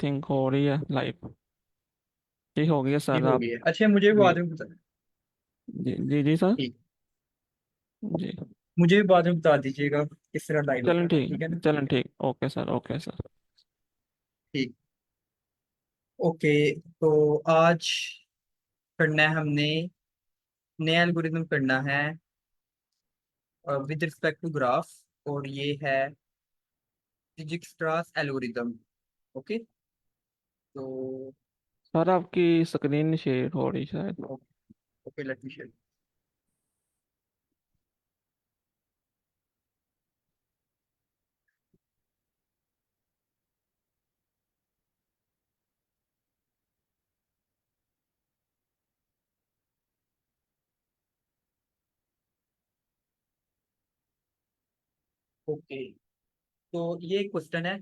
Think हो रही है लाइव। ठीक हो गया जी सर हो आप। गई है। अच्छा, मुझे भी जी बाद में बता। जी जी जी सर। ठीक। जी। मुझे भी बाद में बता दीजिएगा किस तरह लाइव चलें होगा, ठीक है ठीक, ना। चलें ठीक, ओके सर, ओके सर। ठीक। ओके। तो आज करना है हमने, नया एल्गोरिदम करना है विद रिस्पेक्ट टू ग्राफ, और ये है डिजिक्स्ट्रास एल्गोरिदम। ओके। तो सर आपकी स्क्रीन शेयर हो रही शायद। Okay, let me share. Okay. तो ये क्वेश्चन है।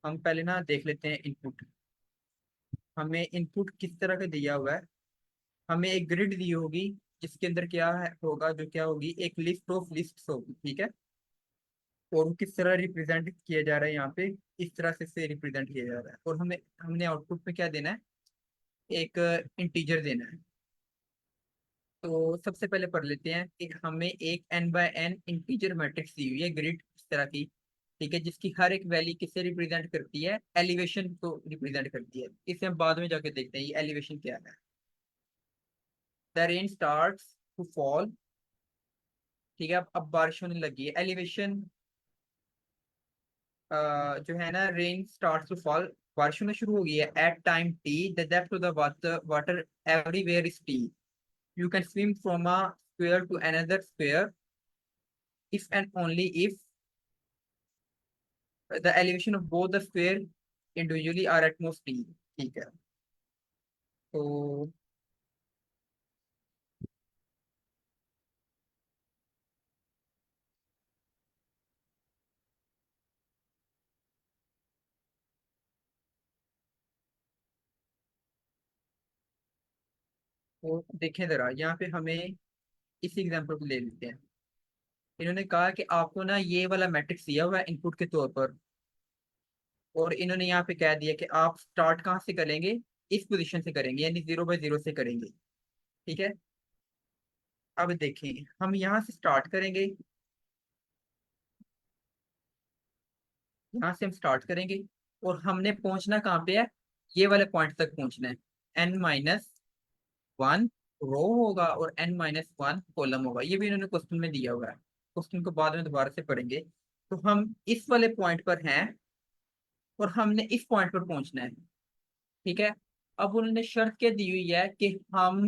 हम पहले ना देख लेते हैं इनपुट। हमें इनपुट किस तरह का दिया हुआ है। हमें एक ग्रिड दी होगी, जिसके अंदर क्या है होगा, जो क्या होगी, एक लिस्ट ऑफ लिस्ट्स होगी, ठीक है। और वो किस तरह रिप्रेजेंट किया जा रहा है यहाँ पे, इस तरह से रिप्रेजेंट किया जा रहा है। और हमें हमने आउटपुट में क्या देना है, एक इंटीजर देना है। तो सबसे पहले पढ़ लेते हैं कि हमें एक n by n integer matrix दी हुई है, ग्रिड इस तरह की, ठीक है, जिसकी हर एक वैल्यू किससे रिप्रेजेंट करती है, एलिवेशन को रिप्रेजेंट करती है। इसे हम बाद में जाके देखते हैं ये एलिवेशन क्या है। The rain starts to fall, ठीक है। अब बारिश होने लगी है, एलिवेशन जो है ना, रेन स्टार्ट्स टू फॉल, बारिश होना शुरू हो गई है। At time T the depth of the water water everywhere is T, you can swim from a sphere to another sphere if and only if the elevation of both the sphere individually are at most t, ठीक है। तो देखें जरा, यहाँ पे हमें इस example को ले लेते हैं। इन्होंने कहा कि आपको ना ये वाला मैट्रिक्स दिया हुआ है इनपुट के तौर पर, और इन्होंने यहाँ पे कह दिया कि आप स्टार्ट कहाँ से करेंगे, इस पोजीशन से करेंगे, यानी 0 बाय 0 से करेंगे, ठीक है। अब देखें, हम यहाँ से स्टार्ट करेंगे, यहाँ से हम स्टार्ट करेंगे, और हमने पहुंचना कहाँ पे है, ये वाले पॉइंट तक पहुंचना है। n-1 रो होगा और n-1 कॉलम होगा, ये भी इन्होंने क्वेश्चन में दिया हुआ है। क्वेश्चन को बाद में दोबारा से पढ़ेंगे। तो हम इस वाले पॉइंट पर हैं, और हमने इस पॉइंट पर पहुंचना है, ठीक है। अब उन्होंने शर्त क्या दी हुई है कि हम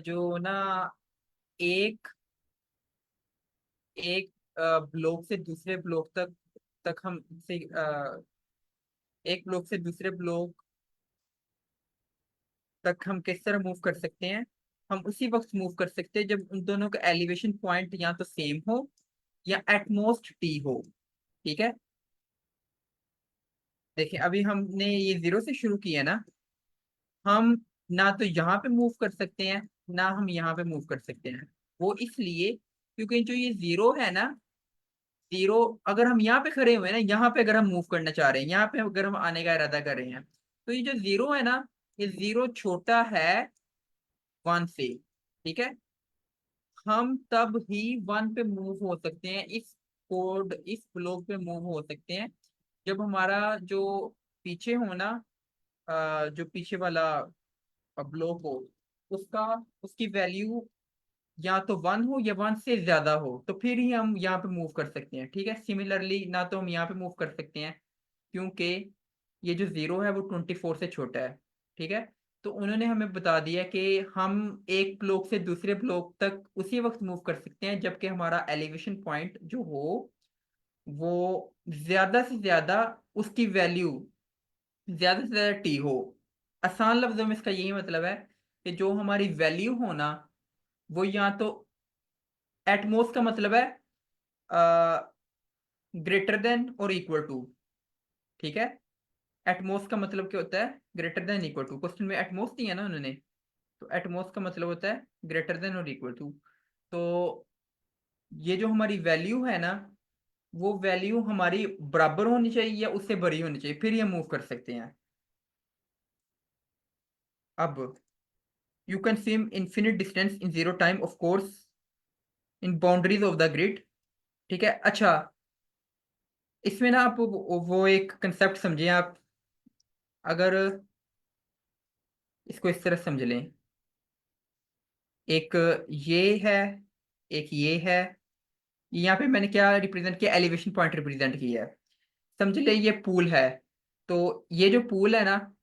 जो ना, एक एक ब्लॉक से दूसरे ब्लॉक तक हम से एक ब्लॉक से दूसरे ब्लॉक तक हम किस तरह मूव कर सकते हैं। हम उसी वक्त मूव कर सकते हैं जब उन दोनों का एलिवेशन पॉइंट या तो सेम हो या एटमोस्ट टी हो, ठीक है। देखिए, अभी हमने ये 0 से शुरू किया ना, हम ना तो यहाँ पे मूव कर सकते हैं, ना हम यहाँ पे मूव कर सकते हैं। वो इसलिए क्योंकि जो ये 0 है ना, 0, अगर हम यहाँ पे खड़े हुए हैं ना, यहाँ पे अगर हम मूव करना चाह रहे हैं, यहाँ पे अगर हम आने का इरादा कर रहे हैं, तो ये जो 0 है ना, ये 0 छोटा है 1 से, ठीक है। हम तब ही 1 पे मूव हो सकते हैं, इस ब्लॉक पे मूव हो सकते हैं, जब हमारा जो पीछे हो ना, जो पीछे वाला ब्लॉक हो, उसका उसकी वैल्यू या तो 1 हो या 1 से ज्यादा हो, तो फिर ही हम यहाँ पे मूव कर सकते हैं, ठीक है। सिमिलरली ना तो हम यहाँ पे मूव कर सकते हैं, क्योंकि ये जो 0 है वो 24 से छोटा है, ठीक है। तो उन्होंने हमें बता दिया कि हम एक ब्लॉक से दूसरे ब्लॉक तक उसी वक्त मूव कर सकते हैं जबकि हमारा एलिवेशन पॉइंट जो हो, वो ज्यादा से ज्यादा, उसकी वैल्यू ज्यादा से ज्यादा टी हो। आसान लफ्जों में इसका यही मतलब है कि जो हमारी वैल्यू हो ना, वो या तो एटमोस का मतलब है ग्रेटर देन और इक्वल टू, ठीक है। एटमोस का मतलब क्या होता है, greater than equal to. Question में एटमोस दिया ना उन्होंने, तो एटमोस का मतलब होता है ग्रेटर देन और इक्वल टू। तो ये जो हमारी वैल्यू है ना, वो वैल्यू हमारी बराबर होनी चाहिए या उससे बड़ी होनी चाहिए, फिर ये मूव कर सकते हैं। अब you can swim infinite distance in zero time of course in boundaries of the grid. ठीक है। अच्छा, इसमें ना आप वो एक कंसेप्ट समझें आप। अगर इसको इस तरह समझ लें, एक ये है, एक ये है, यहाँ पे मैंने क्या रिप्रेजेंट किया, एलिवेशन पॉइंट रिप्रेजेंट किया है। समझ ले ये पूल है, तो ये जो पूल है ना,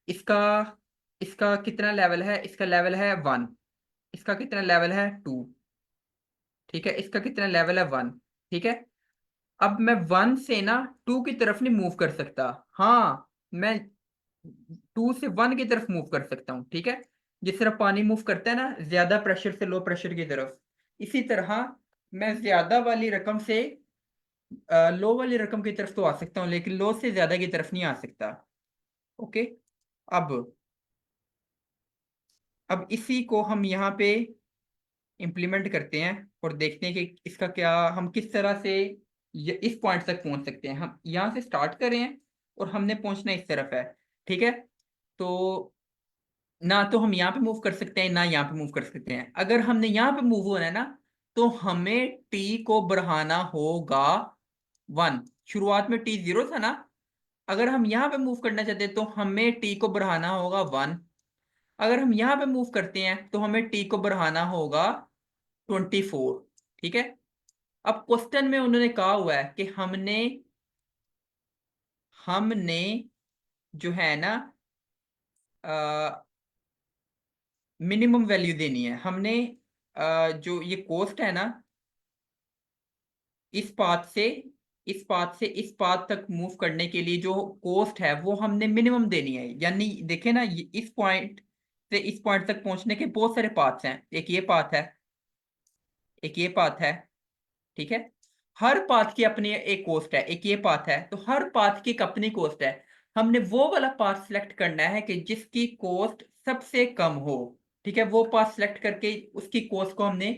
इसका इसका कितना लेवल है, इसका लेवल है 1, इसका कितना लेवल है 2, ठीक है, इसका कितना लेवल है 1, ठीक है। अब मैं 1 से ना 2 की तरफ नहीं मूव कर सकता। हाँ, मैं 2 से 1 की तरफ मूव कर सकता हूँ, ठीक है। जिस तरह पानी मूव करता है ना ज्यादा प्रेशर से लो प्रेशर की तरफ, इसी तरह मैं ज्यादा वाली रकम से लो वाली रकम की तरफ तो आ सकता हूँ, लेकिन लो से ज्यादा की तरफ नहीं आ सकता। ओके। अब अब इसी को हम यहाँ पे इम्प्लीमेंट करते हैं और देखते हैं कि इसका क्या, हम किस तरह से इस पॉइंट तक पहुंच सकते हैं। हम यहाँ से स्टार्ट कर रहे हैं और हमने पहुंचना इस तरफ है, ठीक है। तो ना तो हम यहाँ पे मूव कर सकते हैं ना यहाँ पे मूव कर सकते हैं। अगर हमने यहाँ पे मूव होना है ना, तो हमें टी को बढ़ाना होगा 1। शुरुआत में टी 0 था ना, अगर हम यहाँ पे मूव करना चाहते हैं तो हमें टी को बढ़ाना होगा 1। अगर हम यहाँ पे मूव करते हैं तो हमें टी को बढ़ाना होगा 24, ठीक है। अब क्वेश्चन में उन्होंने कहा हुआ है कि हमने हमने जो है ना मिनिमम वैल्यू देनी है। हमने जो ये कोस्ट है ना, इस पाथ से इस पाथ तक मूव करने के लिए जो कोस्ट है वो हमने मिनिमम देनी है। यानी देखे ना, इस पॉइंट से इस पॉइंट तक पहुंचने के बहुत सारे पाथ्स हैं। एक ये पाथ है, एक ये पाथ है, ठीक है। हर पाथ की अपनी एक कोस्ट है, एक ये पाथ है, तो हर पाथ की एक अपनी कोस्ट है। हमने वो वाला पाथ सिलेक्ट करना है कि जिसकी कोस्ट सबसे कम हो, ठीक है। वो पाथ सिलेक्ट करके उसकी कोस्ट को हमने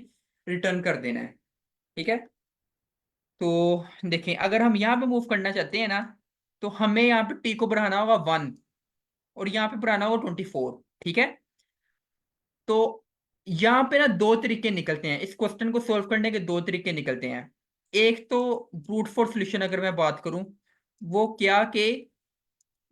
रिटर्न कर देना है, ठीक है। तो देखें, अगर हम यहाँ पे मूव करना चाहते हैं ना, तो हमें यहाँ पे टी को बढ़ाना होगा 1 और यहाँ पे बढ़ाना होगा 24, ठीक है। तो यहाँ पे ना दो तरीके निकलते हैं, इस क्वेश्चन को सोल्व करने के दो तरीके निकलते हैं। एक तो ब्रूट फोर्स सॉल्यूशन अगर मैं बात करूं, वो क्या कि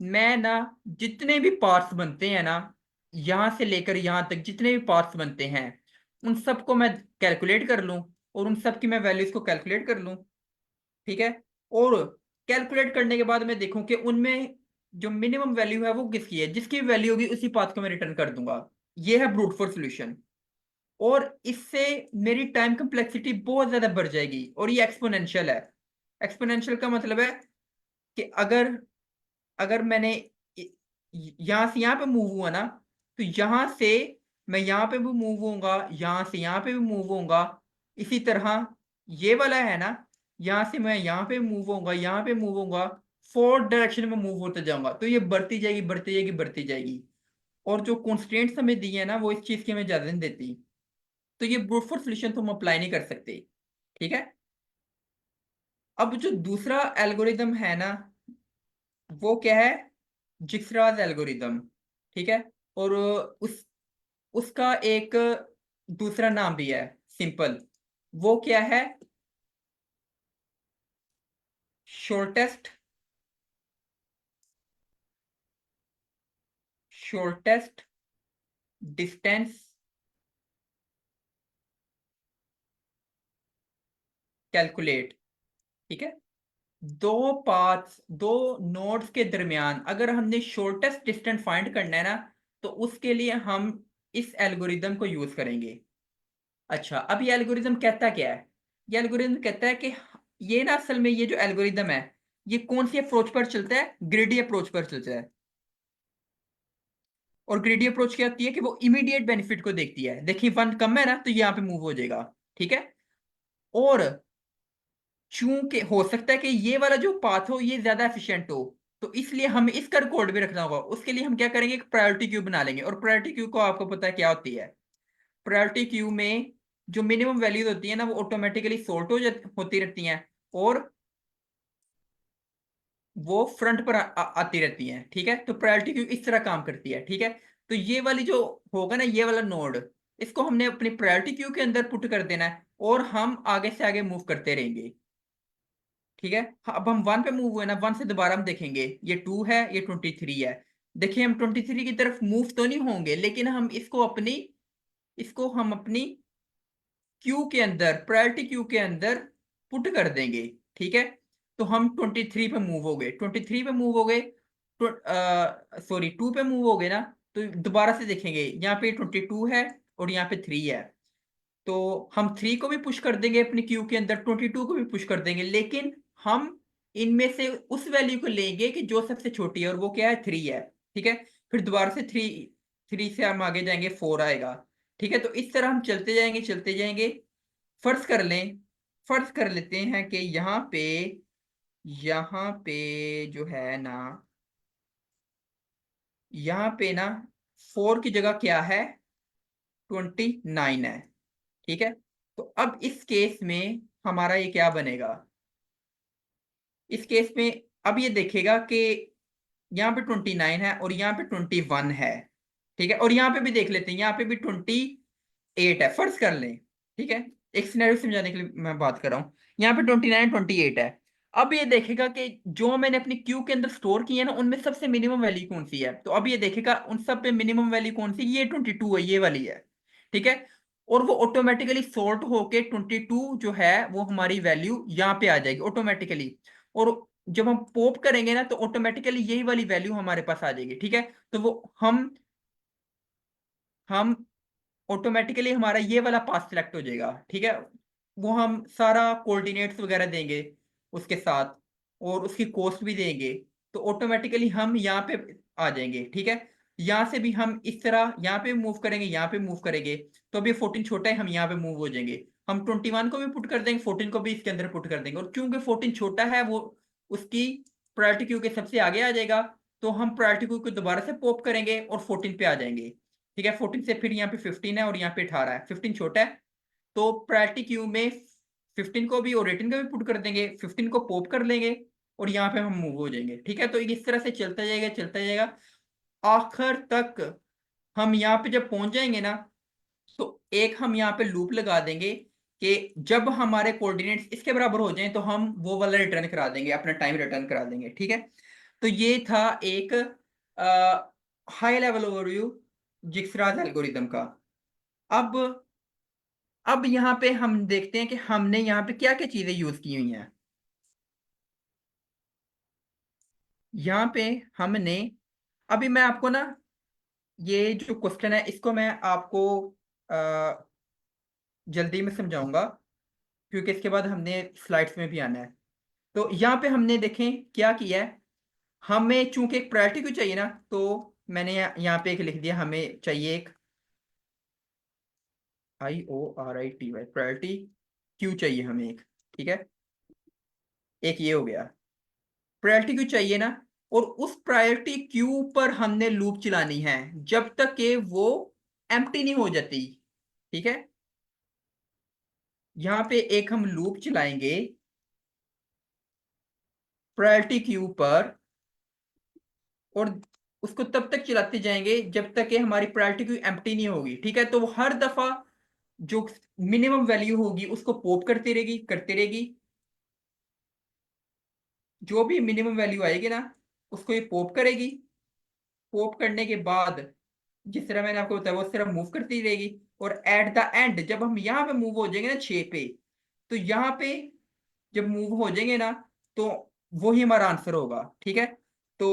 मैं ना जितने भी पार्ट्स बनते हैं ना, यहां से लेकर यहां तक जितने भी पार्ट्स बनते हैं, उन सबको मैं कैलकुलेट कर लूं और उन सब की मैं वैल्यूज को कैलकुलेट कर लूं, ठीक है। और कैलकुलेट करने के बाद मैं देखूं कि उनमें जो मिनिमम वैल्यू है वो किसकी है, जिसकी वैल्यू होगी उसी पाथ को मैं रिटर्न कर दूंगा। ये है ब्रूट फोर्स सॉल्यूशन। और इससे मेरी टाइम कम्प्लेक्सिटी बहुत ज्यादा बढ़ जाएगी और ये एक्सपोनेंशियल है। एक्सपोनेंशियल का मतलब है कि अगर अगर मैंने यहां से यहां पे मूव हुआ ना, तो यहां से मैं यहां पे भी मूव होऊंगा, यहां से यहां पे भी मूव होऊंगा। इसी तरह ये वाला है ना, यहां से मैं यहां पे मूव होऊंगा, यहां पे मूव होऊंगा, 4 डायरेक्शन में मूव होते जाऊंगा। तो ये बढ़ती जाएगी बढ़ती जाएगी बढ़ती जाएगी। और जो कॉन्स्टेंट्स हमें दी है ना, वो इस चीज की हमें इजाजत नहीं देती। तो ये ब्रूट फोर्स सॉल्यूशन तो हम अप्लाई नहीं कर सकते, ठीक है। अब जो दूसरा एल्गोरिदम है ना, वो क्या है, जिक्सराज एल्गोरिदम, ठीक है। और उसका एक दूसरा नाम भी है सिंपल। वो क्या है, शॉर्टेस्ट शॉर्टेस्ट डिस्टेंस कैलकुलेट, ठीक है। दो पाथ्स, दो नोड्स के दरमियान अगर हमने शॉर्टेस्ट डिस्टेंस फाइंड करना है ना, तो उसके लिए हम इस एल्गोरिदम को यूज करेंगे। अच्छा, अब ये एल्गोरिदम कहता क्या है, ये एल्गोरिदम कहता है कि ये ना असल में ये जो एल्गोरिदम है, ये कौन सी अप्रोच पर चलता है, ग्रेडी अप्रोच पर चलता है। और ग्रेडी अप्रोच क्या होती है कि वो इमीडिएट बेनिफिट को देखती है। देखिए 1 कम है ना, तो ये यहाँ पे मूव हो जाएगा, ठीक है। और चूंकि हो सकता है कि ये वाला जो पाथ हो ये ज्यादा एफिशिएंट हो, तो इसलिए हमें इसका कोड भी रखना होगा। उसके लिए हम क्या करेंगे, एक प्रायोरिटी क्यू बना लेंगे। और प्रायोरिटी क्यू को आपको पता है क्या होती है। प्रायोरिटी क्यू में जो मिनिमम वैल्यूज होती है ना, वो ऑटोमेटिकली सॉर्ट होती रहती हैं। और वो फ्रंट पर आती रहती हैं, ठीक है। तो प्रायोरिटी क्यू इस तरह काम करती है, ठीक है। तो ये वाली जो होगा ना, ये वाला नोड, इसको हमने अपनी प्रायोरिटी क्यू के अंदर पुट कर देना है और हम आगे से आगे मूव करते रहेंगे, ठीक है। अब हम 1 पे मूव हुए ना, 1 से दोबारा हम देखेंगे ये 2 है, ये 23 है। देखिए हम 23 की तरफ मूव तो नहीं होंगे, लेकिन हम इसको हम अपनी क्यू के अंदर, प्रायोरिटी क्यू के अंदर पुट कर देंगे, ठीक है। तो हम 23 पे मूव हो गए, 23 पे मूव हो गए, सॉरी 2 पे मूव हो गए ना। तो दोबारा से देखेंगे, यहाँ पे 22 है और यहाँ पे 3 है। तो हम 3 को भी पुश कर देंगे अपनी क्यू के अंदर, 22 को भी पुश कर देंगे, लेकिन हम इनमें से उस वैल्यू को लेंगे कि जो सबसे छोटी है, और वो क्या है, 3 है, ठीक है। फिर दोबारा से 3 से हम आगे जाएंगे, 4 आएगा, ठीक है। तो इस तरह हम चलते जाएंगे चलते जाएंगे। फर्ज कर लें, फर्ज कर लेते हैं कि यहाँ पे जो है ना, यहाँ पे ना 4 की जगह क्या है, 29 है, ठीक है। तो अब इस केस में हमारा ये क्या बनेगा, इस केस में अब ये देखेगा कि यहाँ पे 29 है और यहाँ पे 21 है, ठीक है। और यहाँ पे भी देख लेते हैं, यहाँ पे भी 28 है, फर्ज कर लें, ठीक है। एक सिनेरियो समझाने के लिए मैं बात कर रहा हूँ। यहाँ पे 29 28 है। अब ये देखेगा कि जो मैंने अपनी क्यू के अंदर स्टोर किया है ना, उनमें सबसे मिनिमम वैल्यू कौन सी है। तो अब ये देखेगा उन सब पे मिनिमम वैल्यू कौन सी, ये 22 है, ये वाली है, ठीक है। और वो ऑटोमेटिकली सॉर्ट होके 22 जो है वो हमारी वैल्यू यहाँ पे आ जाएगी ऑटोमेटिकली। और जब हम पॉप करेंगे ना, तो ऑटोमेटिकली यही वाली वैल्यू हमारे पास आ जाएगी, ठीक है। तो वो हम ऑटोमेटिकली हमारा ये वाला पाथ सिलेक्ट हो जाएगा, ठीक है। वो हम सारा कोऑर्डिनेट्स वगैरह देंगे उसके साथ, और उसकी कॉस्ट भी देंगे। तो ऑटोमेटिकली हम यहाँ पे आ जाएंगे, ठीक है। यहाँ से भी हम इस तरह यहाँ पे मूव करेंगे, यहाँ पे मूव करेंगे। तो अभी 14 छोटा है, हम यहाँ पे मूव हो जाएंगे। हम 21 को भी पुट कर देंगे, 14 को भी इसके अंदर पुट कर देंगे। और क्योंकि 14 छोटा है, वो उसकी प्रायोरिटी क्यू के सबसे आगे आ जाएगा। तो हम प्रायोरिटी क्यू को दोबारा से पॉप करेंगे और 14 पे आ जाएंगे, ठीक है। 14 से फिर यहाँ पे 15 है और यहाँ पे 18 है, 15 छोटा है। तो प्रायोरिटी क्यू में 15 को भी और 18 को भी पुट कर देंगे, 15 को पॉप कर लेंगे और यहाँ पे हम मूव हो जाएंगे, ठीक है। तो इस तरह से चलता जाएगा चलता जाएगा, आखिर तक हम यहाँ पे जब पहुंच जाएंगे ना, तो एक हम यहाँ पे लूप लगा देंगे कि जब हमारे कोऑर्डिनेट्स इसके बराबर हो जाएं, तो हम वो वाला रिटर्न करा देंगे, अपना टाइम रिटर्न करा देंगे, ठीक है। तो ये था एक हाई लेवल ओवरव्यू जिग्सराज एल्गोरिथम का। अब अब यहाँ पे हम देखते हैं कि हमने यहाँ पे क्या क्या चीजें यूज की हुई हैं। यहाँ पे हमने, अभी मैं आपको ना, ये जो क्वेश्चन है इसको मैं आपको अ, जल्दी में समझाऊंगा, क्योंकि इसके बाद हमने स्लाइड्स में भी आना है। तो यहाँ पे हमने देखें क्या किया है। हमें चूंकि एक प्रायोरिटी क्यों चाहिए ना, तो मैंने यहाँ पे एक लिख दिया, हमें चाहिए एक IORITY प्रायोरिटी क्यू चाहिए हमें एक, ठीक है। एक ये हो गया, प्रायोरिटी क्यू चाहिए ना। और उस प्रायोरिटी क्यू पर हमने लूप चलानी है जब तक कि वो एम्प्टी नहीं हो जाती, ठीक है। यहाँ पे एक हम लूप चलाएंगे प्रायोरिटी क्यू पर, और उसको तब तक चलाते जाएंगे जब तक कि हमारी प्रायोरिटी क्यू एम्प्टी नहीं होगी, ठीक है। तो वो हर दफा जो मिनिमम वैल्यू होगी उसको पॉप करती रहेगी करती रहेगी। जो भी मिनिमम वैल्यू आएगी ना, उसको ये पॉप करेगी। पॉप करने के बाद जिस तरह मैंने आपको बताया, वो उस तरह मूव करती रहेगी। और एट द एंड जब हम यहाँ पे मूव हो जाएंगे ना 6 पे, तो यहाँ पे जब मूव हो जाएंगे ना, तो वो ही हमारा आंसर होगा, ठीक है। तो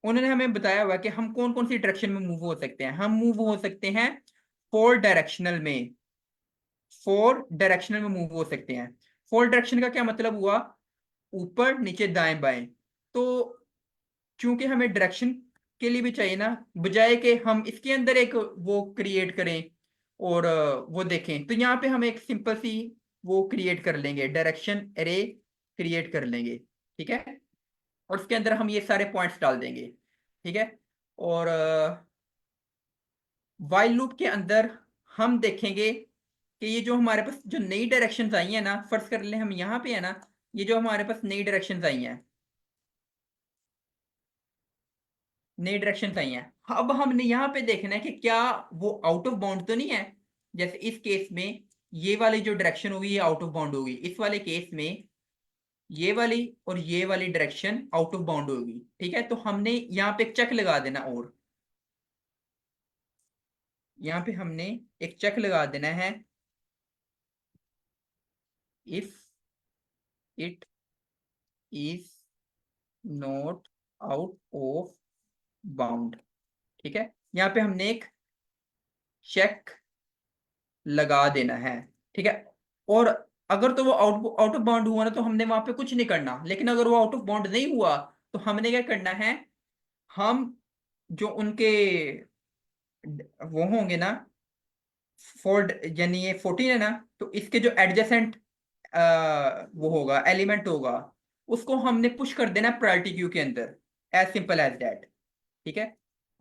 उन्होंने हमें बताया हुआ कि हम कौन कौन सी डायरेक्शन में मूव हो सकते हैं। हम मूव हो सकते हैं फोर डायरेक्शनल में, फोर डायरेक्शनल में मूव हो सकते हैं। फोर डायरेक्शन का क्या मतलब हुआ, ऊपर नीचे दाएं बाएं। तो चूंकि हमें डायरेक्शन के लिए भी चाहिए ना, बजाय कि हम इसके अंदर एक वो क्रिएट करें और वो देखें, तो यहाँ पे हम एक सिंपल सी वो क्रिएट कर लेंगे, डायरेक्शन एरे क्रिएट कर लेंगे, ठीक है। और उसके अंदर हम ये सारे पॉइंट्स डाल देंगे, ठीक है। और वाइल लूप के अंदर हम देखेंगे कि ये जो हमारे पास जो नई डायरेक्शंस आई है ना, फर्ज कर ले हम यहाँ पे है ना, ये जो हमारे पास नई डायरेक्शंस आई हैं, नई डायरेक्शंस आई हैं, अब हमने यहाँ पे देखना है कि क्या वो आउट ऑफ बाउंड तो नहीं है। जैसे इस केस में ये वाली जो डायरेक्शन होगी ये आउट ऑफ बाउंड होगी, इस वाले केस में ये वाली और ये वाली डायरेक्शन आउट ऑफ बाउंड होगी। ठीक है, तो हमने यहाँ पे एक चेक लगा देना, और यहाँ पे हमने एक चेक लगा देना है, if it is not out of bound. ठीक है, यहाँ पे हमने एक चेक लगा देना है। ठीक है, और अगर तो वो आउट आउट ऑफ बाउंड हुआ ना तो हमने वहां पे कुछ नहीं करना, लेकिन अगर वो आउट ऑफ बाउंड नहीं हुआ तो हमने क्या करना है, हम जो उनके वो होंगे ना, फोर्ड यानी ये 14 है ना, तो इसके जो एडजेसेंट वो होगा, एलिमेंट होगा, उसको हमने पुश कर देना प्रायोरिटी क्यू के अंदर, एज सिंपल एज दैट। ठीक है,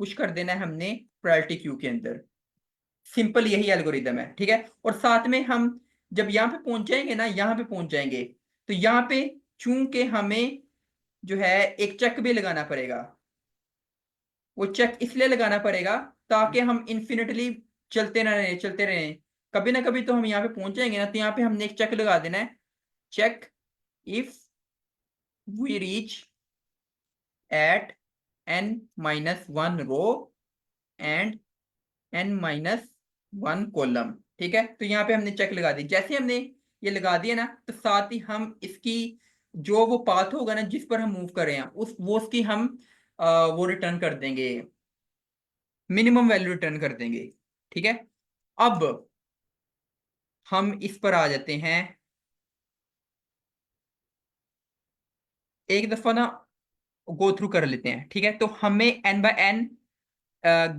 पुश कर देना है हमने प्रायोरिटी क्यू के अंदर, सिंपल यही एल्गोरिदम है। ठीक है, और साथ में हम जब यहाँ पे पहुंच जाएंगे ना, यहाँ पे पहुंच जाएंगे, तो यहाँ पे चूंकि हमें जो है एक चेक भी लगाना पड़ेगा, वो चेक इसलिए लगाना पड़ेगा ताकि हम इंफिनिटली चलते रहें, कभी ना कभी तो हम यहाँ पे पहुंच जाएंगे ना, तो यहाँ पे हमने एक चेक लगा देना है, check if we reach at n-1 row and n-1 column. ठीक है, तो यहाँ पे हमने चेक लगा दी, जैसे हमने ये लगा दिया ना, तो साथ ही हम इसकी जो वो पाथ होगा ना जिस पर हम मूव कर रहे हैं उस वो उसकी हम वो रिटर्न कर देंगे, मिनिमम वैल्यू रिटर्न कर देंगे। ठीक है, अब हम इस पर आ जाते हैं, एक दफा ना गो थ्रू कर लेते हैं। ठीक है, तो हमें n/n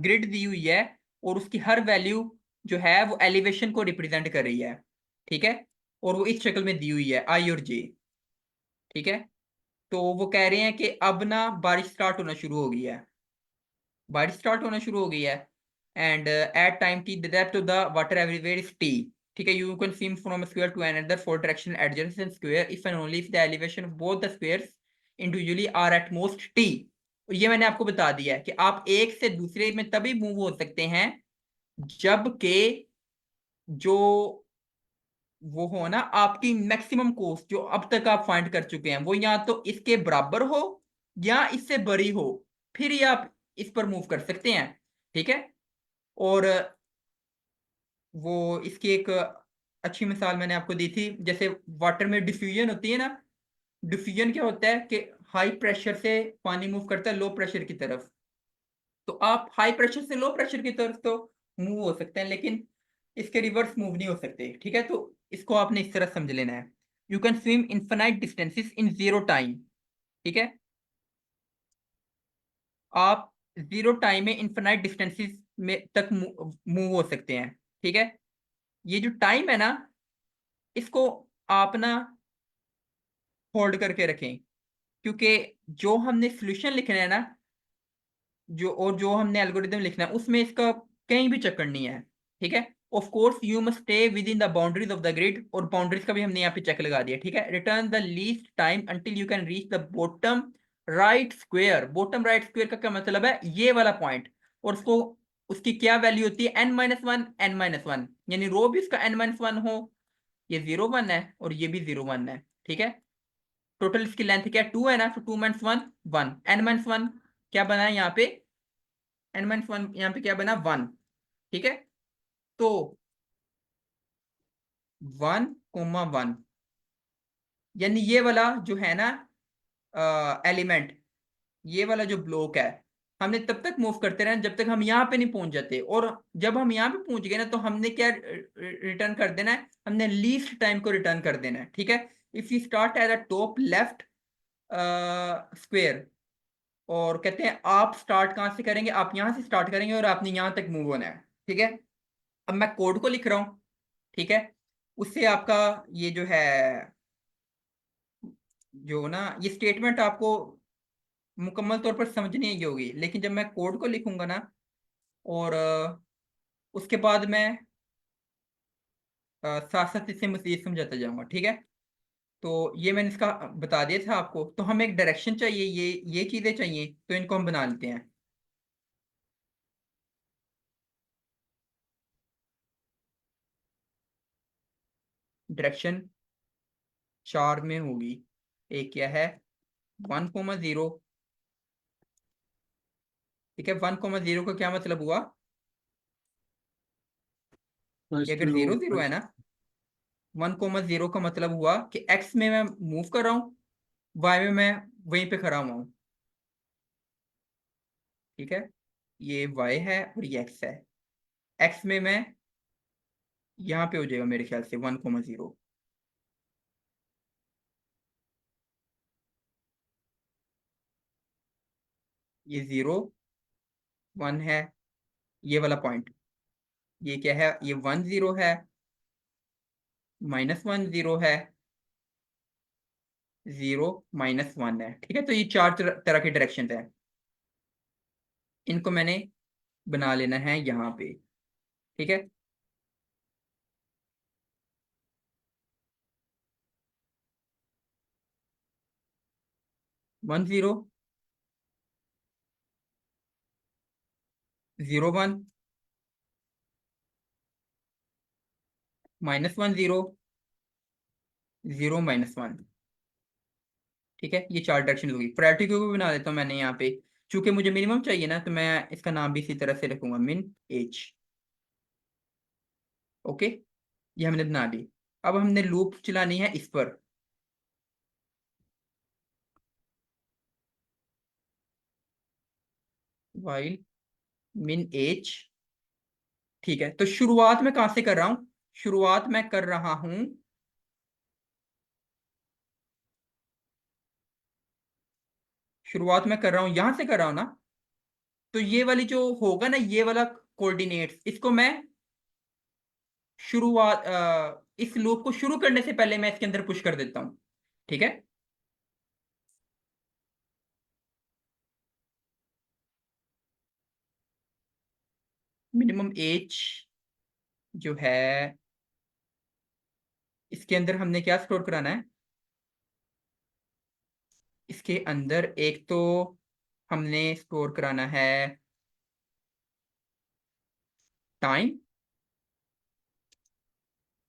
ग्रिड दी हुई है, और उसकी हर वैल्यू जो है वो एलिवेशन को रिप्रेजेंट कर रही है। ठीक है, और वो इस शक्ल में दी हुई है, आई और जे। ठीक है, तो वो कह रहे हैं कि अब ना बारिश स्टार्ट होना शुरू हो गई है, बारिश स्टार्ट होना शुरू हो गई है, and at time T the depth of the water everywhere is T. ठीक है, you can swim from square to another four direction adjacent square if and only if the elevation of both the squares individually are at most T. ये मैंने आपको बता दिया है कि आप एक से दूसरे में तभी मूव हो सकते हैं जबकि जो वो हो ना आपकी मैक्सिमम कॉस्ट जो अब तक आप फाइंड कर चुके हैं वो या तो इसके बराबर हो या इससे बड़ी हो, फिर ही आप इस पर मूव कर सकते हैं। ठीक है, और वो इसकी एक अच्छी मिसाल मैंने आपको दी थी, जैसे वाटर में डिफ्यूजन होती है ना, डिफ्यूजन क्या होता है कि हाई प्रेशर से पानी मूव करता है लो प्रेशर की तरफ, तो आप हाई प्रेशर से लो प्रेशर की तरफ तो मूव हो सकते हैं, लेकिन इसके रिवर्स मूव नहीं हो सकते। ठीक है, तो इसको आपने इस तरह समझ लेना है, you can swim infinite distances in zero time. ठीक है, आप जीरो टाइम में इनफाइनाइट डिस्टेंसेस में तक मूव हो सकते हैं। ठीक है, ये जो टाइम है ना, इसको आप ना होल्ड करके रखें, क्योंकि जो हमने सॉल्यूशन लिखना है ना, जो हमने एल्गोरिदम लिखना है उसमें इसका कहीं भी चक्कर नहीं है। ठीक है, of course you must stay with in the boundaries of the grid, और बाउंड्रीज का भी हमने यहाँ पे चेक लगा दिया। ठीक है, return the least time until you can reach the bottom right square. Bottom right square का क्या मतलब है, ये वाला पॉइंट, और उसको उसकी क्या वैल्यू होती है, n-1 n-1, यानी रो भी उसका n-1 हो, ये 0 1 है और ये भी 0 1 है। ठीक है, टोटल इसकी लेंथ क्या है, 2 है ना, तो 2-1 1, n-1 क्या बना है यहाँ पे, n-1 यहाँ पे क्या बना 1। ठीक है, तो 1,1 यानी ये वाला जो है ना एलिमेंट, ये वाला जो ब्लॉक है, हमने तब तक मूव करते रहना जब तक हम यहाँ पे नहीं पहुंच जाते, और जब हम यहाँ पे पहुंच गए ना तो हमने क्या रिटर्न कर देना है, हमने लीस्ट टाइम को रिटर्न कर देना है। ठीक है, if you start at the top left square, और कहते हैं आप स्टार्ट कहाँ से करेंगे, आप यहाँ से स्टार्ट करेंगे और आपने यहाँ तक मूव होना है। ठीक है, अब मैं कोड को लिख रहा हूँ। ठीक है, उससे आपका ये जो है, जो ना ये स्टेटमेंट आपको मुकम्मल तौर पर समझ नहीं आई होगी, लेकिन जब मैं कोड को लिखूंगा ना, और उसके बाद मैं साथ साथ इसे मजीद समझाता जाऊंगा। ठीक है, तो ये मैंने इसका बता दिया था आपको। तो हमें एक डायरेक्शन चाहिए, ये चीजें चाहिए, तो इनको हम बना लेते हैं। डायरेक्शन चार में होगी। एक क्या है, 1,0। ठीक है, 1,0 का क्या मतलब हुआ? ये फर्स्ट अगर रो। 0 0 है ना, 1,0 का मतलब हुआ कि एक्स में मैं मूव कर रहा हूँ, वाई में मैं वहीं पे खड़ा हुआ हूँ। ठीक है, ये वाई है और ये एक्स है। एक्स में मैं यहाँ पे हो जाएगा मेरे ख्याल से 1,0। ये 0 1 है, ये वाला पॉइंट। ये क्या है, ये 1 0 है, -1 0 है, 0 -1 है। ठीक है, तो ये चार तरह के डायरेक्शन है। इनको मैंने बना लेना है यहाँ पे। ठीक है, 1 0 0 1 -1 0 0 -1। ठीक है, ये चार डायरेक्शन होगी। प्रायोरिटी को भी बना देता हूँ मैंने यहाँ पे। चूंकि मुझे मिनिमम चाहिए ना, तो मैं इसका नाम भी इसी तरह से रखूंगा, मिन एच। ओके, ये हमने बना ली। अब हमने लूप चलानी है इस पर। वाइल मिन एच। ठीक है, तो शुरुआत में कहां से कर रहा हूं? शुरुआत मैं कर रहा हूं, शुरुआत मैं कर रहा हूं, यहां से कर रहा हूं ना। तो ये वाली जो होगा ना, ये वाला कोऑर्डिनेट्स, इसको मैं शुरुआत इस लूप को शुरू करने से पहले मैं इसके अंदर पुश कर देता हूं। ठीक है, मिनिमम एज जो है, इसके अंदर हमने क्या स्टोर कराना है? इसके अंदर एक तो हमने स्टोर कराना है टाइम।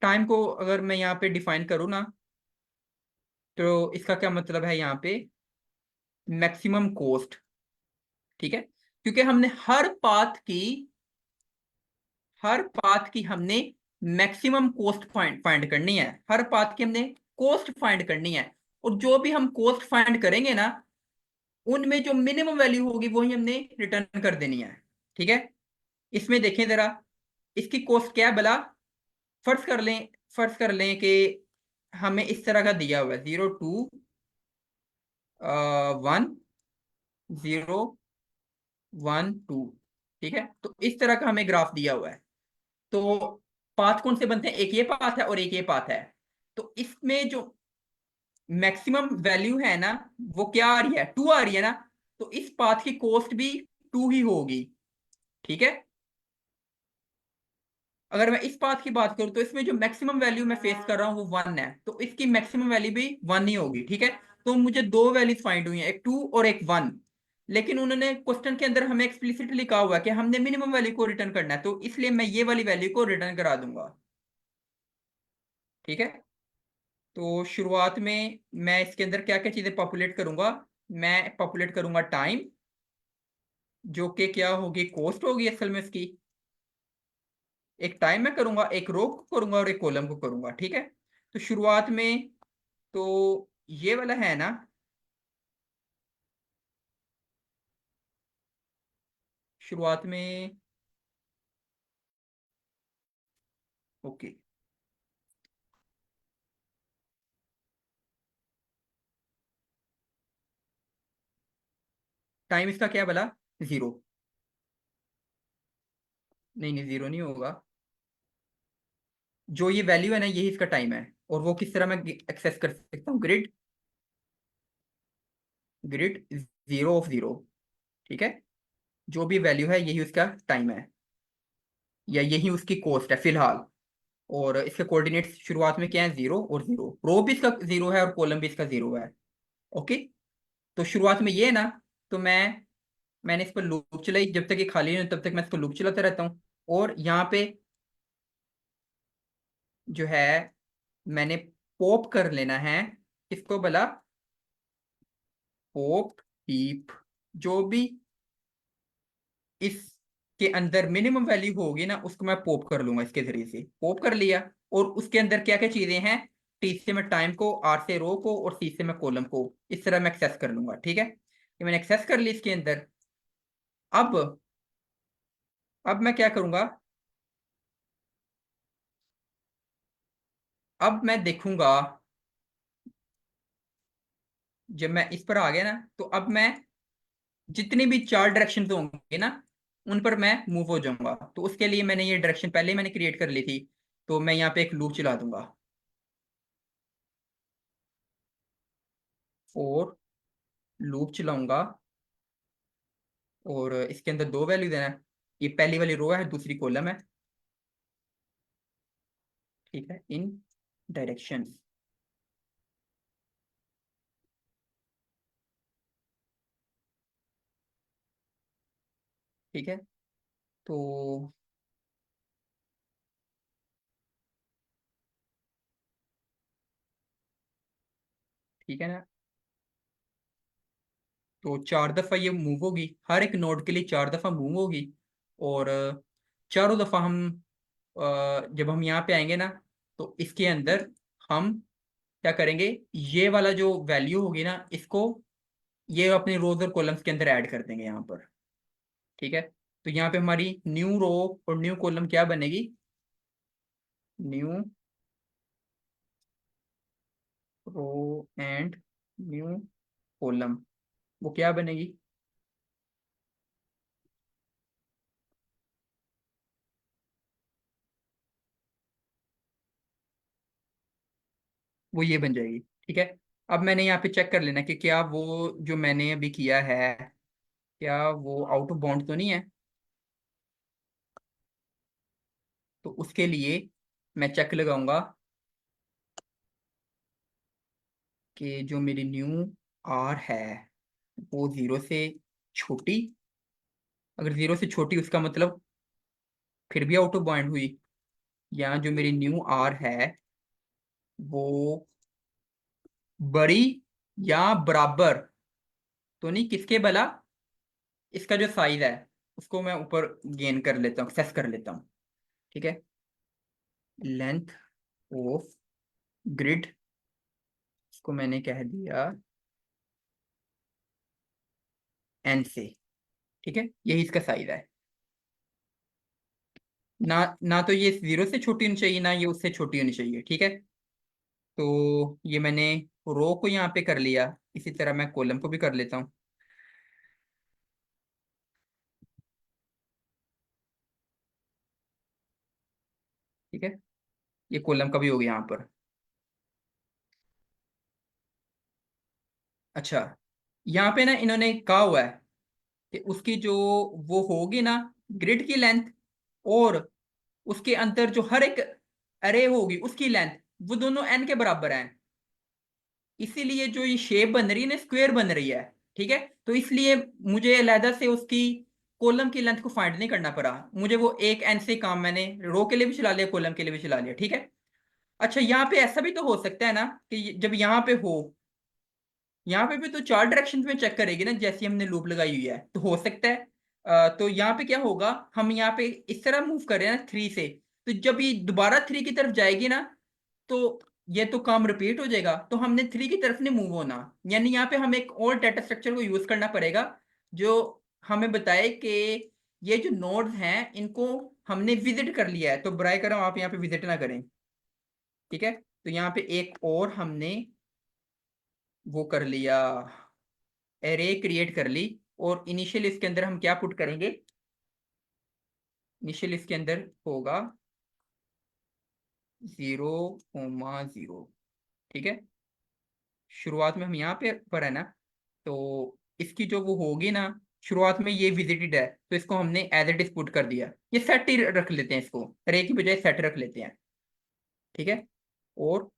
टाइम को अगर मैं यहाँ पे डिफाइन करूँ ना, तो इसका क्या मतलब है यहाँ पे? Maximum cost. ठीक है, क्योंकि हमने हर पाथ की हमने मैक्सिमम कॉस्ट फाइंड करनी है। हर पाथ की हमने कॉस्ट फाइंड करनी है। और जो भी हम कॉस्ट फाइंड करेंगे ना, उनमें जो मिनिमम वैल्यू होगी वही हमने रिटर्न कर देनी है। ठीक है, इसमें देखें जरा, इसकी कॉस्ट क्या है भला? फर्ज कर लें, कि हमें इस तरह का दिया हुआ है, 0 2 1 0 1 2। ठीक है, तो इस तरह का हमें ग्राफ दिया हुआ है। तो पाथ कौन से बनते हैं? एक ये पाथ है और एक ये पाथ है। तो इसमें जो मैक्सिमम वैल्यू है ना, वो क्या आ रही है? 2 आ रही है ना। तो इस पाथ की कॉस्ट भी 2 ही होगी। ठीक है, अगर मैं इस पाथ की बात करूं, तो इसमें जो मैक्सिमम वैल्यू मैं फेस कर रहा हूं वो 1 है, तो इसकी मैक्सिमम वैल्यू भी 1 ही होगी। ठीक है, तो मुझे दो वैल्यूज फाइंड हुई हैं, एक 2 और एक 1। लेकिन उन्होंने क्वेश्चन के अंदर हमें एक्सप्लिसिटली कहा हुआ है कि हमने मिनिमम वैल्यू को रिटर्न करना है, तो इसलिए मैं ये वाली वैल्यू को रिटर्न करा दूंगा। ठीक है, तो शुरुआत में मैं इसके अंदर क्या क्या चीजें पॉपुलेट करूंगा? मैं पॉपुलेट करूंगा टाइम, जो कि क्या होगी? कॉस्ट होगी असल में इसकी। एक टाइम में करूंगा, एक रो को करूंगा और एक कॉलम को करूंगा। ठीक है, तो शुरुआत में तो ये वाला है ना, शुरुआत में। ओके, टाइम इसका क्या है भला? 0। नहीं नहीं, 0 नहीं होगा। जो ये वैल्यू है ना, यही इसका टाइम है। और वो किस तरह मैं एक्सेस कर सकता हूँ? Grid, grid 0 of 0। ठीक है, जो भी वैल्यू है यही उसका टाइम है, या यही उसकी कॉस्ट है फिलहाल। और इसके कोऑर्डिनेट्स शुरुआत में क्या है, 0 और 0, रो भी इसका 0 है और कॉलम भी इसका 0 है। ओके, तो शुरुआत में ये है ना, तो मैंने इस पर लूप चलाई, जब तक ये खाली नहीं हो तब तक मैं इसको लूप चलाता रहता हूँ। और यहाँ पे जो है मैंने पॉप कर लेना है, इसको बोला पॉप हीप, जो भी इसके अंदर मिनिमम वैल्यू होगी ना उसको मैं पॉप कर लूंगा, इसके जरिए से पॉप कर लिया। और उसके अंदर क्या क्या चीजें हैं, टी से मैं टाइम को, आर से रो को, और सी से मैं कॉलम को, इस तरह मैं एक्सेस कर लूंगा। ठीक है, ये मैंने एक्सेस कर ली इसके अंदर। अब अब मैं क्या करूंगा, अब मैं देखूंगा, जब मैं इस पर आ गया ना, तो अब मैं जितने भी चार डायरेक्शन होंगे ना उन पर मैं मूव हो जाऊंगा। तो उसके लिए मैंने ये डायरेक्शन पहले ही मैंने क्रिएट कर ली थी, तो मैं यहाँ पे एक लूप चला दूंगा। और लूप चलाऊंगा, और इसके अंदर दो वैल्यू देना है, ये पहली वाली रो है, दूसरी कॉलम है। ठीक है, इन डायरेक्शंस। ठीक है, तो ठीक है ना, तो चार दफा ये मूव होगी, हर एक नोड के लिए चार दफा मूव होगी। और चारों दफा हम जब हम यहाँ पे आएंगे ना, तो इसके अंदर हम क्या करेंगे, ये वाला जो वैल्यू होगी ना इसको ये अपने रोज और कॉलम्स के अंदर ऐड कर देंगे यहाँ पर। ठीक है, तो यहाँ पे हमारी न्यू रो और न्यू कॉलम क्या बनेगी, new row and new column, वो क्या बनेगी, वो ये बन जाएगी। ठीक है, अब मैंने यहाँ पे चेक कर लेना कि क्या वो जो मैंने अभी किया है, क्या वो आउट ऑफ बाउंड तो नहीं है। तो उसके लिए मैं चेक लगाऊंगा कि जो मेरी न्यू आर है वो जीरो से छोटी, अगर जीरो से छोटी उसका मतलब फिर भी आउट ऑफ बाउंड हुई। या जो मेरी न्यू आर है वो बड़ी या बराबर तो नहीं, किसके भला, इसका जो साइज है उसको मैं ऊपर गेन कर लेता हूँ, एक्सेस कर लेता हूँ। ठीक है, लेंथ ऑफ ग्रिड, इसको मैंने कह दिया एन से। ठीक है, यही इसका साइज है। ना ना तो ये जीरो से छोटी होनी चाहिए, ना ये उससे छोटी होनी चाहिए। ठीक है, तो ये मैंने रो को यहाँ पे कर लिया, इसी तरह मैं कॉलम को भी कर लेता हूँ। ठीक है, ये कॉलम का भी हो गया यहाँ पर। अच्छा, यहाँ पे ना इन्होंने कहा हुआ है कि उसकी जो वो होगी ना ग्रिड की लेंथ, और उसके अंदर जो हर एक अरे होगी उसकी लेंथ, वो दोनों एन के बराबर हैं। इसीलिए जो ये शेप बन रही है ना स्क्वायर बन रही है। ठीक है, तो इसलिए मुझे अलहदा से उसकी कॉलम की लेंथ को फाइंड नहीं करना पड़ा, मुझे वो एक एन से काम मैंने रो के लिए भी चला लिया, कॉलम के लिए भी चला लिया। ठीक है, अच्छा यहाँ पे ऐसा भी तो हो सकता है ना कि जब यहाँ पे हो, यहाँ पे भी तो चार डायरेक्शन में चेक करेगी ना, जैसी हमने लूप लगाई हुई है, तो हो सकता है तो यहाँ पे क्या होगा, हम यहाँ पे इस तरह मूव कर रहे हैं ना थ्री से, तो जब ये दोबारा थ्री की तरफ जाएगी ना, तो ये तो काम रिपीट हो जाएगा, तो हमने थ्री की तरफ नहीं मूव होना। यानी यहाँ पे हमें एक और डाटा स्ट्रक्चर को यूज करना पड़ेगा जो हमें बताए कि ये जो नोड्स हैं इनको हमने विजिट कर लिया है, तो बराए करो आप यहाँ पे विजिट ना करें। ठीक है, तो यहाँ पे एक और हमने वो कर लिया, एरे क्रिएट कर ली। और इनिशियल इसके अंदर हम क्या पुट करेंगे, इनिशियल इसके अंदर होगा 0,0। ठीक है, शुरुआत में हम यहाँ पे पर है ना, तो इसकी जो वो होगी ना, शुरुआत में ये विजिटेड है तो इसको हमने एज इट इज पुट कर दिया, ये सेट ही रख लेते हैं, इसको अरे की बजाय सेट रख लेते हैं। ठीक है, और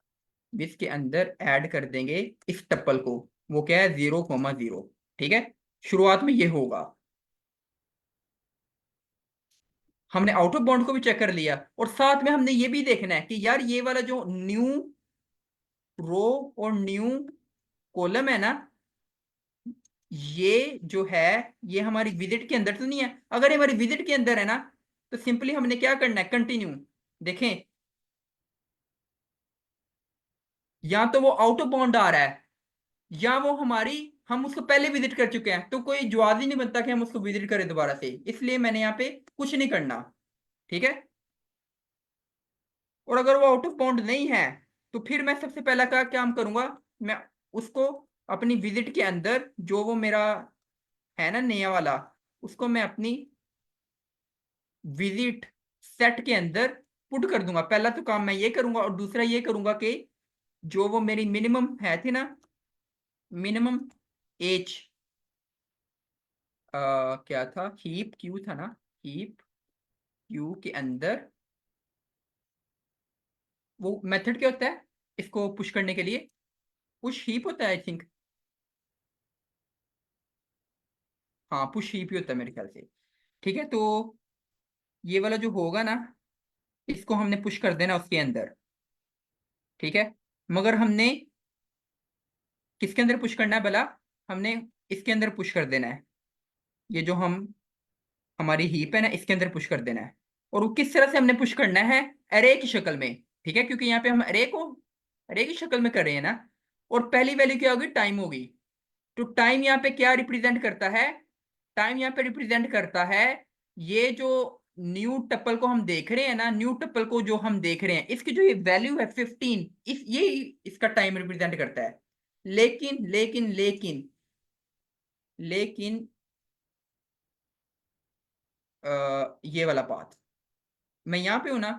इसके अंदर ऐड कर देंगे इस टप्पल को, वो क्या है 0,0। ठीक है, शुरुआत में ये होगा। हमने आउट ऑफ बाउंड को भी चेक कर लिया, और साथ में हमने ये भी देखना है कि यार ये वाला जो न्यू रो और न्यू कॉलम है ना, ये जो है ये हमारी विजिट के अंदर तो नहीं है। अगर ये हमारी विजिट के अंदर है ना, तो सिंपली हमने क्या करना है, कंटिन्यू। देखें, या तो वो आउट ऑफ बाउंड आ रहा है, या वो हमारी, हम उसको पहले विजिट कर चुके हैं, तो कोई जवाब ही नहीं बनता कि हम उसको विजिट करें दोबारा से, इसलिए मैंने यहाँ पे कुछ नहीं करना। ठीक है, और अगर वो आउट ऑफ बाउंड नहीं है, तो फिर मैं सबसे पहला क्या काम करूंगा, मैं उसको अपनी विजिट के अंदर जो वो मेरा है ना नया वाला, उसको मैं अपनी विजिट सेट के अंदर पुट कर दूंगा। पहला तो काम मैं ये करूंगा, और दूसरा ये करूंगा कि जो वो मेरी मिनिमम है थी ना, मिनिमम एज क्या था, हीप क्यू था ना, हीप क्यू के अंदर वो मेथड क्या होता है इसको पुश करने के लिए, पुश हीप होता है आई थिंक। हाँ, पुश हीप ही होता है मेरे ख्याल से। ठीक है, तो ये वाला जो होगा ना, इसको हमने पुश कर देना उसके अंदर। ठीक है, मगर हमने किसके अंदर पुश करना है भला, हमने इसके अंदर पुश कर देना है, ये जो हम हमारी हीप है ना, इसके अंदर पुश कर देना है। और वो किस तरह से हमने पुश करना है, अरे की शक्ल में। ठीक है, क्योंकि यहाँ पे हम अरे की शक्ल में कर रहे हैं ना, और पहली वैल्यू क्या होगी, टाइम होगी। तो टाइम यहाँ पे क्या रिप्रेजेंट करता है, टाइम यहाँ पे रिप्रेजेंट करता है ये जो न्यू टप्पल को हम देख रहे हैं ना, न्यू टप्पल को जो हम देख रहे हैं, इसकी जो ये वैल्यू है 15, इस ये इसका टाइम रिप्रेजेंट करता है। लेकिन लेकिन लेकिन लेकिन ये वाला पाथ, मैं यहाँ पे हूं ना,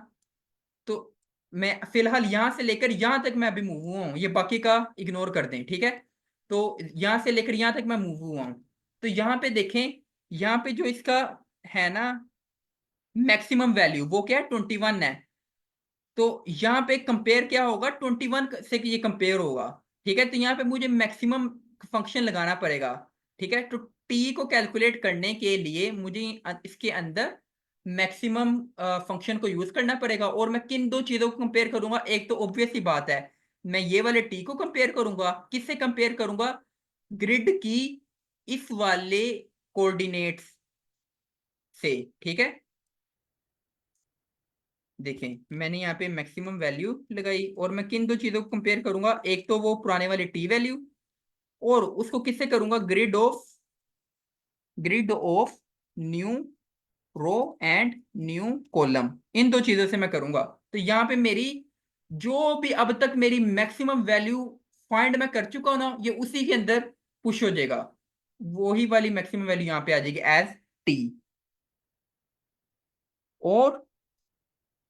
तो मैं फिलहाल यहां से लेकर यहां तक मैं अभी मूव हुआ हूं, ये बाकी का इग्नोर कर दें। ठीक है, तो यहां से लेकर यहां तक मैं मूव हुआ हूं। तो यहाँ पे देखें, यहाँ पे जो इसका है ना मैक्सिमम वैल्यू, वो क्या है 21 है। तो यहाँ पे कंपेयर क्या होगा, 21 से ये कंपेयर होगा। ठीक है, तो यहाँ पे मुझे मैक्सिमम फंक्शन लगाना पड़ेगा। ठीक है, तो टी को कैलकुलेट करने के लिए मुझे इसके अंदर मैक्सिमम फंक्शन को यूज करना पड़ेगा। और मैं किन दो चीजों को कंपेयर करूंगा, एक तो ऑब्वियस ही बात है, मैं ये वाले टी को कंपेयर करूंगा, किससे कंपेयर करूंगा, ग्रिड की इस वाले कोऑर्डिनेट्स से। ठीक है, देखें मैंने यहाँ पे मैक्सिमम वैल्यू लगाई, और मैं किन दो चीजों को कंपेयर करूंगा, एक तो वो पुराने वाले टी वैल्यू, और उसको किससे करूंगा, grid of new row and new column, इन दो चीजों से मैं करूंगा। तो यहाँ पे मेरी जो भी अब तक मेरी मैक्सिमम वैल्यू फाइंड मैं कर चुका हूं ना, ये उसी के अंदर पुश हो जाएगा, वही वाली मैक्सिमम वैल्यू यहाँ पे आ जाएगी एज टी। और